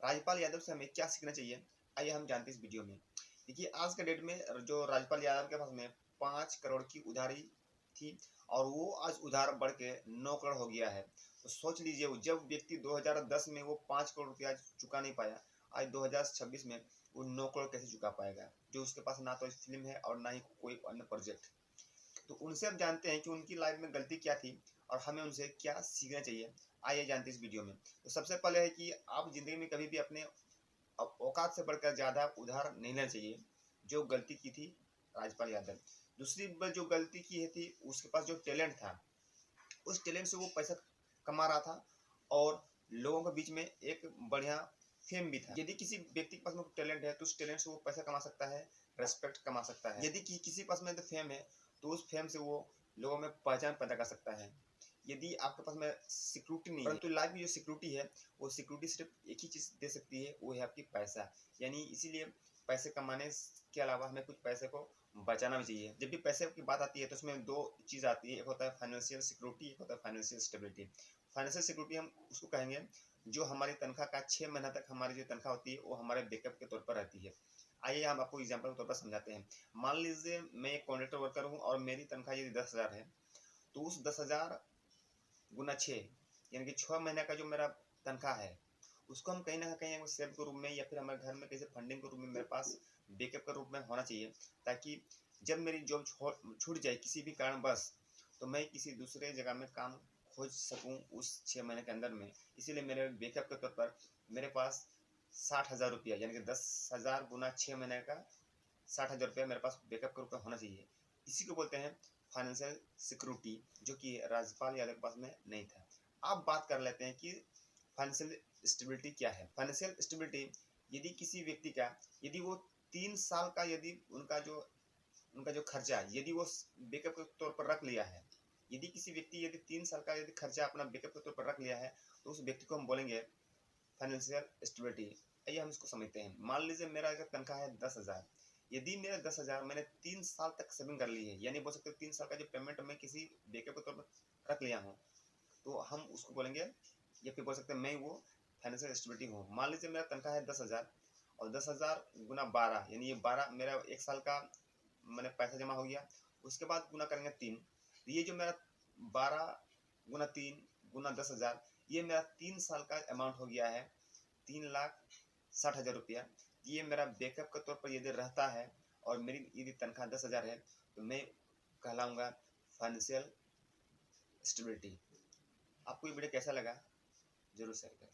राजपाल यादव से हमें क्या सीखना चाहिए, आइए हम जानते हैं इस वीडियो में। देखिए आज के डेट में जो राजपाल यादव के पास में 5 करोड़ की उधारी थी और वो आज उधार बढ़ के 9 करोड़ हो गया है। तो सोच लीजिए जब व्यक्ति 2010 में वो 5 करोड़ रुपया चुका नहीं पाया, आज 2026 में वो 9 करोड़ कैसे चुका पाएगा, जो उसके पास ना तो फिल्म है और ना ही कोई अन्य प्रोजेक्ट। तो उनसे हम जानते हैं कि उनकी लाइफ में गलती क्या थी और हमें उनसे क्या सीखना चाहिए, आइए जानते हैं इस वीडियो में। तो सबसे पहले है कि आप जिंदगी में कभी भी अपने औकात से बढ़कर ज़्यादा उधार नहीं लेना चाहिए, जो गलती की थी राजपाल यादव। दूसरी जो गलती की है थी, उसके पास जो टैलेंट था, उस टैलेंट से वो पैसा कमा रहा था और लोगों के बीच में एक बढ़िया फेम भी था। यदि किसी व्यक्ति के पास में टैलेंट है तो उस टैलेंट से वो पैसा कमा सकता है, रेस्पेक्ट कमा सकता है। यदि किसी पास में फेम है तो उस फेम से वो लोगों में पहचान पैदा कर सकता है। यदि आपके पास में सिक्योरिटी नहीं है, परंतु लाइफ में जो सिक्योरिटी है वो सिक्योरिटी सिर्फ एक ही चीज़ दे सकती है, वो है आपकी पैसा। यानी इसीलिए पैसे कमाने के अलावा हमें कुछ पैसे को बचाना भी चाहिए। जब भी पैसे की बात आती है तो उसमें दो चीज़ आती है, एक होता है फाइनेंशियल सिक्योरिटी, एक होता है फाइनेंशियल स्टेबिलिटी। फाइनेंशियल सिक्योरिटी हम उसको कहेंगे जो हमारी तनख्वाह का 6 महीना तक हमारी जो तनख्वाह होती है वो हमारे बैकअप के तौर पर रहती है। आइए हम आपको एग्जाम्पल के तौर पर समझाते हैं। मान लीजिए मैं एक कॉन्ट्रैक्टर वर्कर हूँ और मेरी तनख्वाह यदि 10,000 है, तो उस 10,000 गुना 6 यानी कि 6 महीने का जो मेरा तनख्वाह है, उसको हम कहीं ना कहीं सेव के रूप में या फिर हमारे घर में कैसे फंडिंग के रूप में मेरे पास बैकअप के रूप में होना चाहिए, ताकि जब मेरी जॉब छूट जाए किसी भी कारणवश, तो मैं किसी दूसरे जगह में काम खोज सकूं उस 6 महीने के अंदर में। इसीलिए मेरे बैकअप के तौर पर मेरे पास 60,000 रुपया यानी कि 10,000 गुना 6 महीने का 60,000 रुपया मेरे पास बैकअप के रूप में होना चाहिए। इसी को बोलते हैं फाइनेंशियल सिक्योरिटी, जो कि राजपाल यादव के पास में नहीं था। अब बात कर लेते हैं कि फाइनेंशियल स्टेबिलिटी क्या है। फाइनेंशियल स्टेबिलिटी यदि किसी व्यक्ति का, यदि वो 3 साल का, यदि उनका जो खर्चा यदि वो बैकअप के तौर पर रख लिया है, यदि किसी व्यक्ति यदि 3 साल का यदि खर्चा अपना बैकअप के तौर पर रख लिया है, तो उस व्यक्ति को हम बोलेंगे फाइनेंशियल स्टेबिलिटी। आइए हम इसको समझते हैं। मान लीजिए मेरा अगर तनख्वाह है 10,000, यदि मेरा 10,000 मैंने 3 साल तक सेविंग कर ली है, यानी बोल सकते हो 3 साल का जो पेमेंट मैं किसी बैकअप के तौर पर रख लिया हूँ, तो हम उसको बोलेंगे, या फिर बोल सकते हैं मैं वो फाइनेंशियल स्टेबिलिटी हूँ। मान लीजिए मेरा तनख्वाह है 10,000 और 10,000 गुना 12 यानी ये 12 मेरा 1 साल का मैंने पैसा जमा हो गया। उसके बाद गुना करेंगे 3, तो ये जो मेरा 12 गुना 3 गुना 10,000, ये मेरा 3 साल का अमाउंट हो गया है 3,60,000 रुपया। ये मेरा बैकअप के तौर पर यदि रहता है और मेरी यदि तनख्वाह 10,000 है, तो मैं कहलाऊँगा फाइनेंशियल स्टेबिलिटी। आपको ये वीडियो कैसा लगा, ज़रूर शेयर करें।